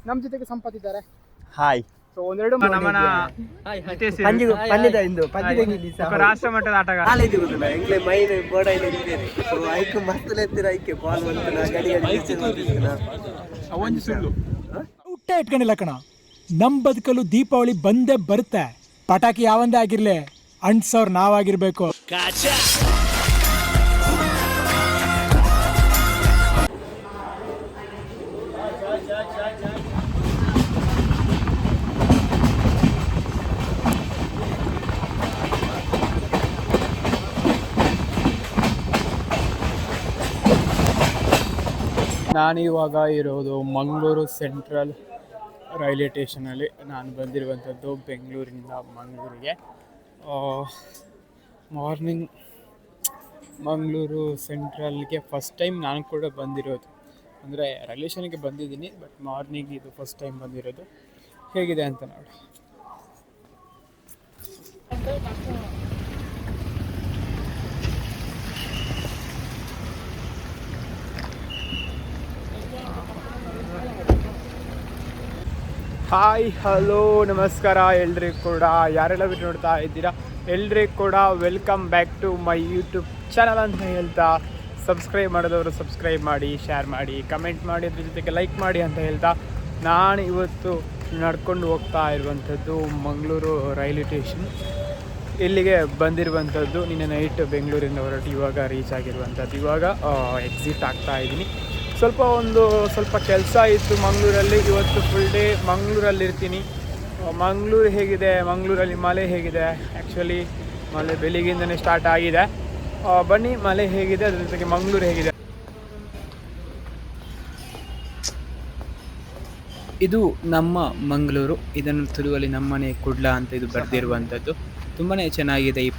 ನಮ್ಮ ಜೊತೆಗೆ ಸಂಪತ್ ಇದ್ದಾರೆ. ಹಾಯ್. ಸೊ ಒಂದೆರಡು ನಮ್ಮನ ರಾಷ್ಟ್ರ ಮಟ್ಟದ ಆಟಗಾರ ಊಟ ಇಟ್ಕೊಂಡಿಲ್ಲ ಕಣ. ನಮ್ ಬದುಕಲು ದೀಪಾವಳಿ ಬಂದೇ ಬರುತ್ತೆ. ಪಟಾಕಿ ಯಾವಂದೇ ಆಗಿರ್ಲಿ, ಅಂಟ್ಸೋರ್ ನಾವಾಗಿರ್ಬೇಕು. ನಾನಿವಾಗ ಇರೋದು ಮಂಗಳೂರು ಸೆಂಟ್ರಲ್ ರೈಲ್ವೆ ಸ್ಟೇಷನಲ್ಲಿ. ನಾನು ಬಂದಿರುವಂಥದ್ದು ಬೆಂಗಳೂರಿನಿಂದ ಮಂಗಳೂರಿಗೆ. ಮಾರ್ನಿಂಗ್ ಮಂಗಳೂರು ಸೆಂಟ್ರಲ್ಗೆ ಫಸ್ಟ್ ಟೈಮ್ ನಾನು ಕೂಡ ಬಂದಿರೋದು. ಅಂದರೆ ರೈಲ್ವೆ ಸ್ಟೇಷನ್ಗೆ ಬಂದಿದ್ದೀನಿ, ಬಟ್ ಮಾರ್ನಿಂಗ್ ಇದು ಫಸ್ಟ್ ಟೈಮ್ ಬಂದಿರೋದು. ಹೇಗಿದೆ ಅಂತ ನೋಡಿ. ಹಾಯ್, ಹಲೋ, ನಮಸ್ಕಾರ ಎಲ್ರಿಗೂ ಕೂಡ. ಯಾರೆಲ್ಲ ಬಿಟ್ಟು ನೋಡ್ತಾ ಇದ್ದೀರಾ ಎಲ್ರಿಗೂ ಕೂಡ welcome back to my YouTube channel ಅಂತ ಹೇಳ್ತಾ, ಸಬ್ಸ್ಕ್ರೈಬ್ ಮಾಡಿದವರು ಸಬ್ಸ್ಕ್ರೈಬ್ ಮಾಡಿ, ಶೇರ್ ಮಾಡಿ, ಕಮೆಂಟ್ ಮಾಡಿ, ಅದ್ರ ಜೊತೆಗೆ ಲೈಕ್ ಮಾಡಿ ಅಂತ ಹೇಳ್ತಾ, ನಾನು ಇವತ್ತು ನಡ್ಕೊಂಡು ಹೋಗ್ತಾ ಇರುವಂಥದ್ದು ಮಂಗಳೂರು ರೈಲ್ವೆ ಸ್ಟೇಷನ್. ಇಲ್ಲಿಗೆ ಬಂದಿರುವಂಥದ್ದು ನಿನ್ನೆ ನೈಟ್ ಬೆಂಗಳೂರಿಂದ ಹೊರಟು ಇವಾಗ ರೀಚ್ ಆಗಿರುವಂಥದ್ದು. ಇವಾಗ ಎಕ್ಸಿಟ್ ಆಗ್ತಾ ಇದ್ದೀನಿ. ಸ್ವಲ್ಪ ಕೆಲಸ ಇತ್ತು ಮಂಗಳೂರಲ್ಲಿ. ಇವತ್ತು ಫುಲ್ ಡೇ ಮಂಗಳೂರಲ್ಲಿರ್ತೀನಿ. ಮಂಗಳೂರು ಹೇಗಿದೆ, ಮಂಗಳೂರಲ್ಲಿ ಮಳೆ ಹೇಗಿದೆ? ಆ್ಯಕ್ಚುಲಿ ಮಳೆ ಬೆಳಿಗ್ಗೆಯಿಂದನೇ ಸ್ಟಾರ್ಟ್ ಆಗಿದೆ. ಬನ್ನಿ, ಮಳೆ ಹೇಗಿದೆ, ಅದ್ರ ಜೊತೆಗೆ ಮಂಗಳೂರು ಹೇಗಿದೆ. ಇದು ನಮ್ಮ ಮಂಗಳೂರು. ಇದನ್ನು ತುಳುವಲ್ಲಿ ನಮ್ಮನೆ ಕುಡ್ಲ ಅಂತ ಇದು ಬರೆದಿರುವಂಥದ್ದು. ತುಂಬಾ ಚೆನ್ನಾಗಿದೆ ಈ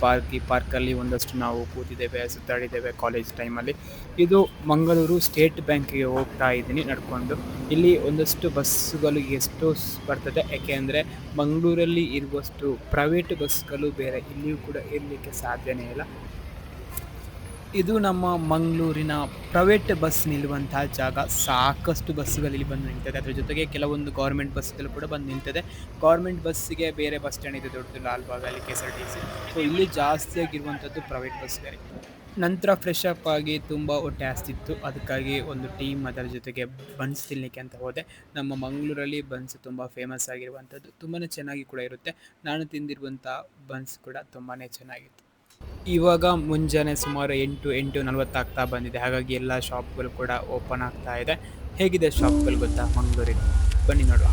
ಪಾರ್ಕಲ್ಲಿ ಒಂದಷ್ಟು ನಾವು ಕೂತಿದ್ದೇವೆ, ಸುತ್ತಾಡಿದ್ದೇವೆ ಕಾಲೇಜ್ ಟೈಮಲ್ಲಿ. ಇದು ಮಂಗಳೂರು ಸ್ಟೇಟ್ ಬ್ಯಾಂಕಿಗೆ ಹೋಗ್ತಾ ಇದ್ದೀನಿ ನಡ್ಕೊಂಡು. ಇಲ್ಲಿ ಒಂದಷ್ಟು ಬಸ್ಸುಗಳು ಎಷ್ಟು ಬರ್ತದೆ, ಯಾಕೆಂದರೆ ಮಂಗಳೂರಲ್ಲಿ ಇರುವಷ್ಟು ಪ್ರೈವೇಟ್ ಬಸ್ಗಳು ಬೇರೆ ಇಲ್ಲಿಯೂ ಕೂಡ ಇರಲಿಕ್ಕೆ ಸಾಧ್ಯನೇ ಇಲ್ಲ. ಇದು ನಮ್ಮ ಮಂಗಳೂರಿನ ಪ್ರೈವೇಟ್ ಬಸ್ ನಿಲ್ಲುವಂತಹ ಜಾಗ. ಸಾಕಷ್ಟು ಬಸ್ಸುಗಳು ಇಲ್ಲಿ ಬಂದು ನಿಲ್ತದೆ. ಅದರ ಜೊತೆಗೆ ಕೆಲವೊಂದು ಗೌರ್ಮೆಂಟ್ ಬಸ್ಗಳು ಕೂಡ ಬಂದು ನಿಲ್ತದೆ. ಗೌರ್ಮೆಂಟ್ ಬಸ್ಸಿಗೆ ಬೇರೆ ಬಸ್ ಸ್ಟ್ಯಾಂಡ್ ಇದೆ, ದೊಡ್ಡದು ಲಾಲ್ಬಾಗ್ ಅಲ್ಲಿ KSRTC. ಸೊ ಇಲ್ಲಿ ಜಾಸ್ತಿಯಾಗಿರುವಂಥದ್ದು ಪ್ರೈವೇಟ್ ಬಸ್ಗಳೇ. ನಂತರ ಫ್ರೆಶ್ ಅಪ್ ಆಗಿ ತುಂಬ ಹೊಟ್ಟೆ ಹಸ್ತಿತ್ತು, ಅದಕ್ಕಾಗಿ ಒಂದು ಟೀಮ್ ಅದರ ಜೊತೆಗೆ ಬನ್ಸ್ ತಿನ್ನಲಿಕ್ಕೆ ಅಂತ ಹೋದೆ. ನಮ್ಮ ಮಂಗಳೂರಲ್ಲಿ ಬನ್ಸ್ ತುಂಬ ಫೇಮಸ್ ಆಗಿರುವಂಥದ್ದು, ತುಂಬಾ ಚೆನ್ನಾಗಿ ಕೂಡ ಇರುತ್ತೆ. ನಾನು ತಿಂದಿರುವಂಥ ಬನ್ಸ್ ಕೂಡ ತುಂಬಾ ಚೆನ್ನಾಗಿತ್ತು. ಇವಾಗ ಮುಂಜಾನೆ ಸುಮಾರು 8:40 ಆಗ್ತಾ ಬಂದಿದೆ. ಹಾಗಾಗಿ ಎಲ್ಲ ಶಾಪ್ಗಳು ಕೂಡ ಓಪನ್ ಆಗ್ತಾ ಇದೆ. ಹೇಗಿದೆ ಶಾಪ್ಗಳು ಗೊತ್ತಾ ಮಂಗಳೂರಿಗೆ? ಬನ್ನಿ ನೋಡುವ.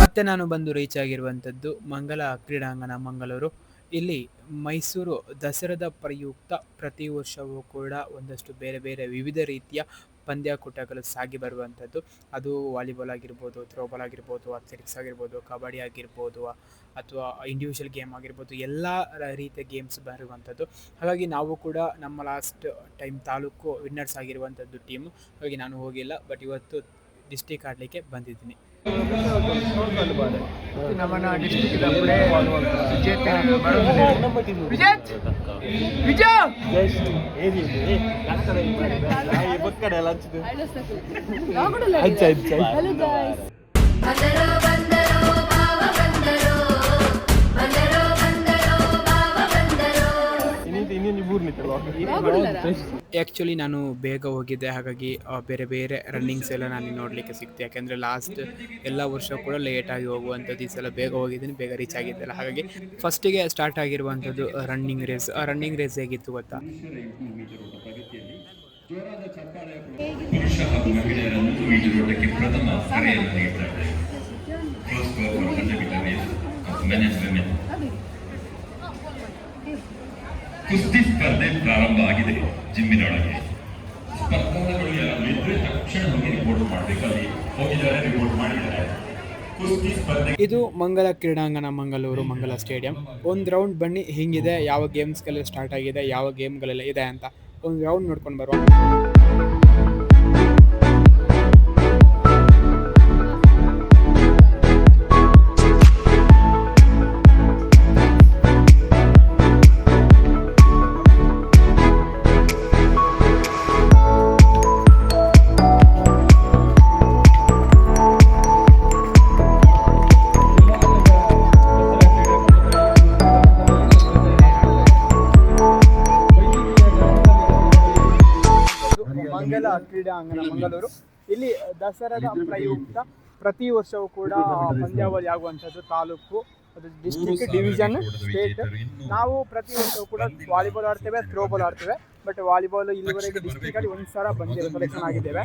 ಮತ್ತೆ ನಾನು ಬಂದು ರೀಚ್ ಆಗಿರುವಂಥದ್ದು ಮಂಗಲ ಕ್ರೀಡಾಂಗಣ ಮಂಗಳೂರು. ಇಲ್ಲಿ ಮೈಸೂರು ದಸರಾದ ಪ್ರಯುಕ್ತ ಪ್ರತಿ ವರ್ಷವೂ ಕೂಡ ಒಂದಷ್ಟು ಬೇರೆ ಬೇರೆ ವಿವಿಧ ರೀತಿಯ ಪಂದ್ಯಾಕೂಟಗಳು ಸಾಗಿ ಬರುವಂಥದ್ದು. ಅದು ವಾಲಿಬಾಲ್ ಆಗಿರ್ಬೋದು, ಥ್ರೋಬಾಲ್ ಆಗಿರ್ಬೋದು, ಅಥ್ಲೆಟಿಕ್ಸ್ ಆಗಿರ್ಬೋದು, ಕಬಡ್ಡಿ ಆಗಿರ್ಬೋದು, ಅಥವಾ ಇಂಡಿವಿಜುವಲ್ ಗೇಮ್ ಆಗಿರ್ಬೋದು, ಎಲ್ಲ ರೀತಿಯ ಗೇಮ್ಸ್ ಬರುವಂಥದ್ದು. ಹಾಗಾಗಿ ನಾವು ಕೂಡ ನಮ್ಮ ಲಾಸ್ಟ್ ಟೈಮ್ ತಾಲೂಕು ವಿನ್ನರ್ಸ್ ಆಗಿರುವಂಥದ್ದು ಟೀಮು. ಹಾಗಾಗಿ ನಾನು ಹೋಗಿಲ್ಲ, ಬಟ್ ಇವತ್ತು ಡಿಸ್ಟಿಕ್ ಆಡಲಿಕ್ಕೆ ಬಂದಿದ್ದೀನಿ. ನಮ್ಮನ್ನ ಡಿಸ್ಟ್ರಿಕ್ಟ್ ಆ್ಯಕ್ಚುಲಿ ನಾನು ಬೇಗ ಹೋಗಿದ್ದೆ, ಹಾಗಾಗಿ ಬೇರೆ ಬೇರೆ ರನ್ನಿಂಗ್ಸ್ ಎಲ್ಲ ನನಗೆ ನೋಡಲಿಕ್ಕೆ ಸಿಕ್ತು. ಯಾಕೆಂದರೆ ಲಾಸ್ಟ್ ಎಲ್ಲ ವರ್ಷ ಕೂಡ ಲೇಟಾಗಿ ಹೋಗುವಂಥದ್ದು. ಈ ಸಲ ಬೇಗ ಹೋಗಿದ್ದೀನಿ, ಬೇಗ ರೀಚ್ ಆಗಿದ್ದೆಲ್ಲ. ಹಾಗಾಗಿ ಫಸ್ಟಿಗೆ ಸ್ಟಾರ್ಟ್ ಆಗಿರುವಂಥದ್ದು ರನ್ನಿಂಗ್ ರೇಸ್. ಆ ರನ್ನಿಂಗ್ ರೇಸ್ ಹೇಗಿತ್ತು ಗೊತ್ತಾ? ಪುರುಷ ಹಾಗೂ ಮಹಿಳೆಯರ 100 ಮೀಟರ್ ಓಟಕ್ಕೆ ಪ್ರಥಮ ಕರೆಯನ್ನು ನೀಡಿದ್ದಾರೆ. ಕುಸ್ತಿ ಸ್ಪರ್ಧೆ ಪ್ರಾರಂಭ ಆಗಿದೆ. ಜಿಮ್ಮಿನೊಳಗೆ ಸ್ಪರ್ಧಾಳುಗಳು ಯಾರು ಇದ್ರೆ ತಕ್ಷಣ ಹೋಗಿ ರಿಪೋರ್ಟ್ ಮಾಡಬೇಕು. ಅಲ್ಲಿ ಹೋಗಿದ್ದಾರೆ, ರಿಪೋರ್ಟ್ ಮಾಡಿದ್ದಾರೆ. ಇದು ಮಂಗಲ ಕ್ರೀಡಾಂಗಣ ಮಂಗಳೂರು, ಮಂಗಲ ಸ್ಟೇಡಿಯಂ. ಒಂದು ರೌಂಡ್ ಬನ್ನಿ ಹಿಂಗಿದೆ, ಯಾವ ಗೇಮ್ಸ್ಗಳೆಲ್ಲ ಸ್ಟಾರ್ಟ್ ಆಗಿದೆ, ಯಾವ ಗೇಮ್ಗಳೆಲ್ಲ ಇದೆ ಅಂತ ಒಂದು ರೌಂಡ್ ನೋಡ್ಕೊಂಡು ಬರುವ. ಮಂಗಲ ಕ್ರೀಡಾಂಗಣ ಮಂಗಳೂರು. ಇಲ್ಲಿ ದಸರಾದ ಪ್ರಯುಕ್ತ ಪ್ರತಿ ವರ್ಷವೂ ಕೂಡ ಪಂದ್ಯಾವಳಿ ಆಗುವಂಥದ್ದು. ತಾಲೂಕು, ಅದು ಡಿಸ್ಟ್ರಿಕ್ಟ್, ಡಿವಿಷನ್, ಸ್ಟೇಟ್. ನಾವು ಪ್ರತಿ ವರ್ಷವೂ ಕೂಡ ವಾಲಿಬಾಲ್ ಆಡ್ತೇವೆ, ಥ್ರೋಬಾಲ್ ಆಡ್ತೇವೆ. ಬಟ್ ವಾಲಿಬಾಲ್ ಇಲ್ಲಿವರೆಗೆ ಡಿಸ್ಟ್ರಿಕ್ಟ್ ಅಲ್ಲಿ ಒಂದ್ಸಲ ಸೆಲೆಕ್ಷನ್ ಆಗಿದ್ದೇವೆ,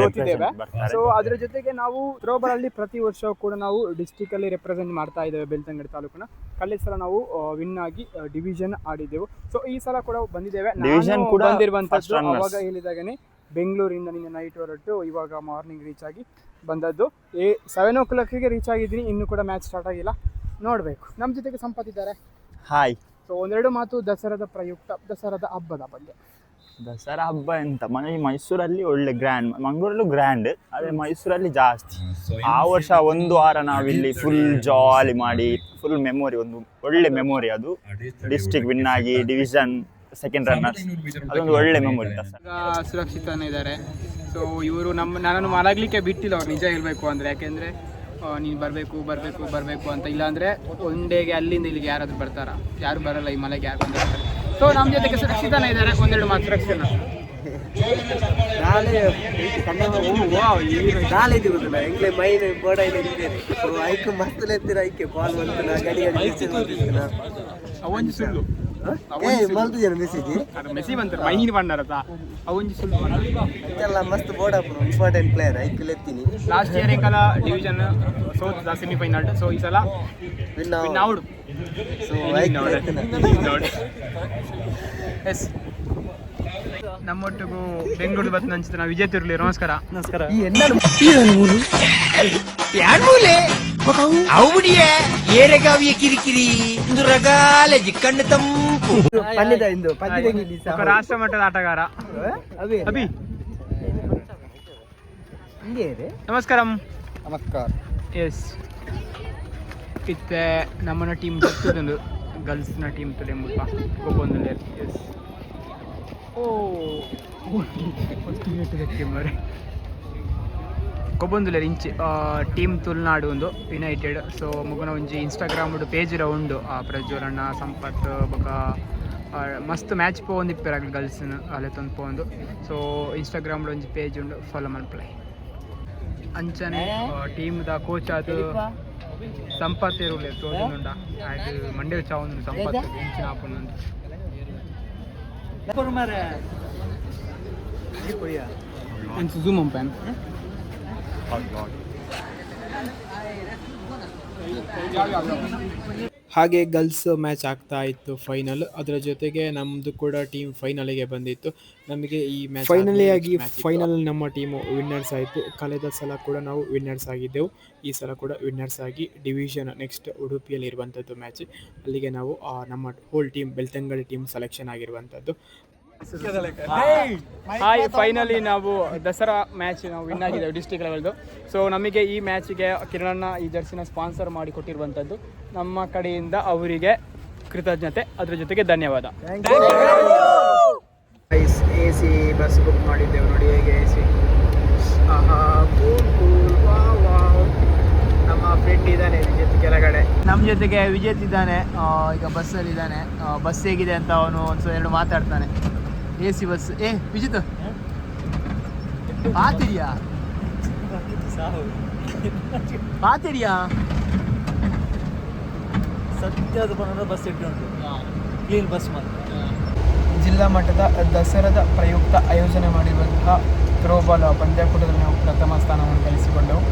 ಸೋತಿದ್ದೇವೆ. ಸೊ ಅದ್ರ ಜೊತೆಗೆ ನಾವು ಥ್ರೋಬಾಲ್ ಅಲ್ಲಿ ಪ್ರತಿ ವರ್ಷವೂ ಕೂಡ ನಾವು ಡಿಸ್ಟ್ರಿಕ್ಟ್ ಅಲ್ಲಿ ರೆಪ್ರೆಸೆಂಟ್ ಮಾಡ್ತಾ ಇದ್ದೇವೆ ಬೆಳ್ತಂಗಡಿ ತಾಲೂಕನ್ನ. ಕಳೆದ ಸಲ ನಾವು ವಿನ್ ಆಗಿ ಡಿವಿಷನ್ ಆಡಿದ್ದೆವು. ಸೊ ಈ ಸಲ ಕೂಡ ಬಂದಿದ್ದೇವೆ. ನಾನು ಬಂದಿರುವಂತದ್ದು ಅವಾಗ ಹೇಳಿದಾಗನೇ ಬೆಂಗಳೂರಿಂದ ನಿನ್ನೆ ನೈಟ್ ಹೊರಟು ಇವಾಗ ಮಾರ್ನಿಂಗ್ ರೀಚ್ ಆಗಿ ಬಂದದ್ದು. 7 o'clock ರೀಚ್ ಆಗಿದ್ದೀನಿ. ಇನ್ನೂ ಕೂಡ ಮ್ಯಾಚ್ ಸ್ಟಾರ್ಟ್ ಆಗಿಲ್ಲ, ನೋಡಬೇಕು. ನಮ್ಮ ಜೊತೆಗೆ ಸಂಪತ್ ಇದ್ದಾರೆ. ಹಾಯ್. ಸೊ ಒಂದೆರಡು ಮಾತು ದಸರಾದ ಪ್ರಯುಕ್ತ, ದಸರಾದ ಹಬ್ಬದ ಬಗ್ಗೆ. ದಸರಾ ಹಬ್ಬ ಎಂತ ಮೈಸೂರಲ್ಲಿ ಒಳ್ಳೆ ಗ್ರ್ಯಾಂಡ್, ಮಂಗಳೂರಲ್ಲೂ ಗ್ರ್ಯಾಂಡ್, ಅದೇ ಮೈಸೂರಲ್ಲಿ ಜಾಸ್ತಿ. ಆ ವರ್ಷ ಒಂದು ವಾರ ನಾವಿಲ್ಲಿ ಫುಲ್ ಜಾಲಿ ಮಾಡಿ ಫುಲ್ ಮೆಮೊರಿ, ಒಂದು ಒಳ್ಳೆ ಮೆಮೊರಿ ಅದು. ಡಿಸ್ಟ್ರಿಕ್ಟ್ ವಿನ್ ಆಗಿ ಡಿವಿಷನ್ ಸೆಕೆಂಡ್ ರನ್ನರ್ಸ್, ಅದೊಂದು ಒಳ್ಳೆ ಮೆಮೊರಿ. ಸುರಕ್ಷಿತನೇ ಇದ್ದಾರೆ. ಸೊ ಇವರು ನನ್ನನ್ನು ಮಲಗಲಿಕ್ಕೆ ಬಿಟ್ಟಿಲ್ಲ ಅವ್ರು, ನಿಜ ಹೇಳಬೇಕು ಅಂದರೆ. ಯಾಕೆಂದರೆ ನೀನು ಬರಬೇಕು ಅಂತ. ಇಲ್ಲಾಂದರೆ ಒನ್ ಡೇಗೆ ಅಲ್ಲಿಂದ ಇಲ್ಲಿಗೆ ಯಾರಾದರೂ ಬರ್ತಾರಾ? ಯಾರು ಬರಲ್ಲ, ಈ ಮಲೆಗೆ ಯಾರು ಬಂದಿರ್ತಾರೆ. ಸೊ ನಮ್ಮ ಜೊತೆಗೆ ಸುರಕ್ಷಿತನೇ ಇದ್ದಾರೆ. ಒಂದೆರಡು ಮಾತು ಸುರಕ್ಷಿತ. ಅವೊಂದು ಸುಳ್ಳು ಮೆಸಿ ಬಂತಾರೆ ಮೈನ್ ಬಂದಾರತ ಅವೊಂದು ಸುಳ್ಳು ಎಲ್ಲ ಮಸ್ತ್ ಬೋರ್ಡ್ ಇಂಪಾರ್ಟೆಂಟ್ ಪ್ಲೇಯರ್ ಐಕ್ಯಲ್ ಎತ್ತೀನಿ. ಲಾಸ್ಟ್ ಇಯರ್ ಏಕಲ ಡಿವಿಷನ್ ಸೋತ ಸೆಮಿಫೈನಲ್. ಸೊ ಈ ಸಲ ವಿನ್ ಔಟ್. ಸೊ ಎಸ್ ನಮ್ಮೊಟ್ಟಿಗೂ ಬೆಂಗಳೂರು ಬತ್ ನಂಚಿತ ನಾವು ವಿಜಯ್ ತಿರುಲಿ. ನಮಸ್ಕಾರ. ನಮಸ್ಕಾರ. ಏರೆಗಾವಿಯ ಕಿರಿಕಿರಿ ರಗಾಲಜಿ ಕಣ್ಣು ತಂಪು ರಾಷ್ಟ್ರ ಮಟ್ಟದ ಆಟಗಾರ ಅಭಿ. ನಮಸ್ಕಾರ. ನಮಸ್ಕಾರ. ಎಸ್ ಇತ್ತೆ ನಮ್ಮನ ಟೀಮ್ ಗೊತ್ತದೊಂದು ಗರ್ಲ್ಸ್ನ ಟೀಮ್ ತುಲೆ ಮುಲ್ಪ ಒಬ್ಬೊಂದು. ಎಸ್ ಮರೆ ಕೊಬ್ಬೊಂದುಲೆ ಇಂಚಿ ಟೀಮ್ ತುಳುನಾಡು ಒಂದು ಯುನೈಟೆಡ್. ಸೊ ಮುಗನ ಒಂಜಿ ಇನ್ಸ್ಟಾಗ್ರಾಮ್ ಪೇಜ್ ಉಂಡು ಪ್ರಜ್ವಲಣ್ಣ, ಸಂಪತ್ ಬೊಕ ಮಸ್ತ್ ಮ್ಯಾಚ್ ಪೋಂದಿಪ್ಪೆರಾಗ್ಲಿ ಗರ್ಲ್ಸ್ನ ಅಲೆ ತಂದು ಪೋಂದು. ಸೊ ಇನ್ಸ್ಟಾಗ್ರಾಮ್ ಒಂಜಿ ಪೇಜ್ ಉಂಡು, ಫಾಲೋ ಮನ್ಪ್ಲೈ. ಅಂಚನೆ ಟೀಮ್ದ ಕೋಚ್ ಅದು ಸಂಪತ್ ಇರುಲೆ ತೋಜುಂಡ. ಆಯ್ತು ಮಂಡ್ಯ ಚಾವೊಂದು ಸಂಪತ್ ಇಂಚಿನ ಆಪುಂಡು ಜೂಮ್ ಪ್ಯಾನ್. ಹಾಗೆ ಗರ್ಲ್ಸ್ ಮ್ಯಾಚ್ ಆಗ್ತಾ ಇತ್ತು ಫೈನಲ್. ಅದರ ಜೊತೆಗೆ ನಮ್ಮದು ಕೂಡ ಟೀಮ್ ಫೈನಲಿಗೆ ಬಂದಿತ್ತು. ನಮಗೆ ಈ ಮ್ಯಾಚ್ ಫೈನಲ್ ನಮ್ಮ ಟೀಮು ವಿನ್ನರ್ಸ್ ಆಯಿತು. ಕಳೆದ ಸಲ ಕೂಡ ನಾವು ವಿನ್ನರ್ಸ್ ಆಗಿದ್ದೆವು. ಈ ಸಲ ಕೂಡ ವಿನ್ನರ್ಸ್ ಆಗಿ ಡಿವಿಷನ್ ನೆಕ್ಸ್ಟ್ ಉಡುಪಿಯಲ್ಲಿ ಇರುವಂಥದ್ದು ಮ್ಯಾಚ್. ಅಲ್ಲಿಗೆ ನಾವು ನಮ್ಮ whole team Belthangady team selection ಆಗಿರುವಂಥದ್ದು. ಹಾಯ್, ಫೈನಲಿ ನಾವು ದಸರಾ ಮ್ಯಾಚ್ ನಾವು ವಿನ್ ಆಗಿದ್ದೇವೆ ಡಿಸ್ಟ್ರಿಕ್ಟ್ ಲೆವೆಲ್ದು. ಸೊ ನಮಗೆ ಈ ಮ್ಯಾಚಿಗೆ ಕಿರಣಣ್ಣ ಈ ಜರ್ಸಿನ ಸ್ಪಾನ್ಸರ್ ಮಾಡಿ ಕೊಟ್ಟಿರುವಂಥದ್ದು. ನಮ್ಮ ಕಡೆಯಿಂದ ಅವರಿಗೆ ಕೃತಜ್ಞತೆ, ಅದ್ರ ಜೊತೆಗೆ ಧನ್ಯವಾದ. AC ಬಸ್ ಬುಕ್ ಮಾಡಿದ್ದೇವೆ ನೋಡಿ, ಹೇಗೆ AC. ನಮ್ಮ ಫ್ರೆಂಡ್ ಇದ್ದಾನೆ ವಿಜೇತ್ ಕೆಳಗಡೆ, ನಮ್ಮ ಜೊತೆಗೆ ವಿಜೇತ್ ಇದ್ದಾನೆ. ಈಗ ಬಸ್ಸಲ್ಲಿ ಇದ್ದಾನೆ. ಬಸ್ ಹೇಗಿದೆ ಅಂತ ಅವನು ಎರಡು ಮಾತಾಡ್ತಾನೆ. AC bus. ವಿಜಿತ್ ಪಾತಿರಿಯಾ ಸತ್ಯದ ಬಸ್ ಇಟ್ಟುಂಟು, ಕ್ಲೀನ್ ಬಸ್ ಮಾತ್ರ. ಜಿಲ್ಲಾ ಮಟ್ಟದ ದಸರಾದ ಪ್ರಯುಕ್ತ ಆಯೋಜನೆ ಮಾಡಿರುವಂತಹ ಥ್ರೋಬಾಲ್ ಪಂದ್ಯಾಕೂಟದಲ್ಲಿ ನಾವು ಪ್ರಥಮ ಸ್ಥಾನವನ್ನು ಗಳಿಸಿಕೊಂಡೆವು.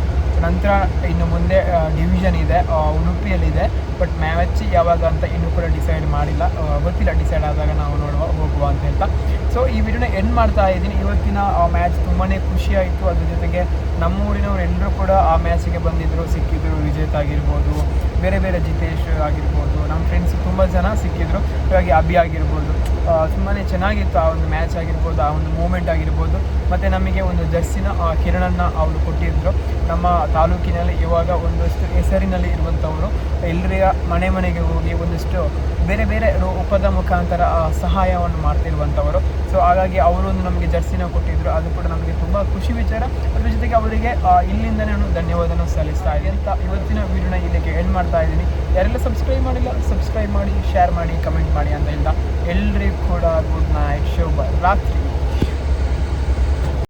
ನಂತರ ಇನ್ನು ಮುಂದೆ ಡಿವಿಷನ್ ಇದೆ, ಉಡುಪಿಯಲ್ಲಿದೆ. ಬಟ್ ಮ್ಯಾಚ್ ಯಾವಾಗ ಅಂತ ಇನ್ನೂ ಕೂಡ ಡಿಸೈಡ್ ಮಾಡಿಲ್ಲ, ಗೊತ್ತಿಲ್ಲ. ಡಿಸೈಡ್ ಆದಾಗ ನಾವು ಹೋಗುವ ಅಂತ ಹೇಳ್ತಾ. ಸೊ ಈ ವಿಡಿಯೋನ ಎಂಡ್ ಮಾಡ್ತಾ ಇದ್ದೀನಿ. ಇವತ್ತಿನ ಮ್ಯಾಚ್ ತುಂಬಾ ಖುಷಿಯಾಯಿತು. ಅದ್ರ ಜೊತೆಗೆ ನಮ್ಮೂರಿನವರು ಎಲ್ಲರೂ ಕೂಡ ಆ ಮ್ಯಾಚಿಗೆ ಬಂದಿದ್ದರು, ಸಿಕ್ಕಿದ್ರು. ವಿಜೇತ್ ಆಗಿರ್ಬೋದು, ಬೇರೆ ಬೇರೆ ಜಿತೇಶ್ ಆಗಿರ್ಬೋದು, ನಮ್ಮ ಫ್ರೆಂಡ್ಸ್ ತುಂಬ ಜನ ಸಿಕ್ಕಿದ್ರು. ಹಾಗಾಗಿ ಅಭಿ ಆಗಿರ್ಬೋದು. ತುಂಬಾ ಚೆನ್ನಾಗಿತ್ತು ಆ ಒಂದು ಮ್ಯಾಚ್ ಆಗಿರ್ಬೋದು, ಆ ಒಂದು ಮೂಮೆಂಟ್ ಆಗಿರ್ಬೋದು. ಮತ್ತು ನಮಗೆ ಒಂದು ಜರ್ಸಿನ ಕಿರಣನ್ನು ಅವರು ಕೊಟ್ಟಿದ್ದರು. ನಮ್ಮ ತಾಲೂಕಿನಲ್ಲಿ ಇವಾಗ ಒಂದಷ್ಟು ಹೆಸರಿನಲ್ಲಿ ಇರುವಂಥವರು ಎಲ್ಲರಿಗ ಮನೆಗೆ ಹೋಗಿ ಒಂದಷ್ಟು ಬೇರೆ ಬೇರೆ ರೂಪದ ಮುಖಾಂತರ ಸಹಾಯವನ್ನು ಮಾಡ್ತಿರುವಂಥವರು. ಸೊ ಹಾಗಾಗಿ ಅವರು ಒಂದು ನಮಗೆ ಜರ್ಸಿನ ಕೊಟ್ಟಿದ್ದರು. ಅದು ಕೂಡ ನಮಗೆ ತುಂಬ ಖುಷಿ ವಿಚಾರ. ಅದ್ರ ಜೊತೆಗೆ ಅವರಿಗೆ ಇಲ್ಲಿಂದನೇ ನಾನು ಧನ್ಯವಾದನ ಸಲ್ಲಿಸ್ತಾ ಇದ್ದೀನಿ ಅಂತ ಇವತ್ತಿನ ವಿಡಿಯೋನ ಇಲ್ಲಿಗೆ ಎಂಡ್ ಮಾಡ್ತಾ ಇದ್ದೀನಿ. ಯಾರೆಲ್ಲ ಸಬ್ಸ್ಕ್ರೈಬ್ ಮಾಡಿಲ್ಲ ಸಬ್ಸ್ಕ್ರೈಬ್ ಮಾಡಿ, ಶೇರ್ ಮಾಡಿ, ಕಮೆಂಟ್ ಮಾಡಿ ಅಂತ ಹೇಳ್ತಾ ಎಲ್ರಿಗೂ ಕೂಡ ಗುಡ್ ನೈಟ್, ಶುಭ ರಾತ್ರಿ.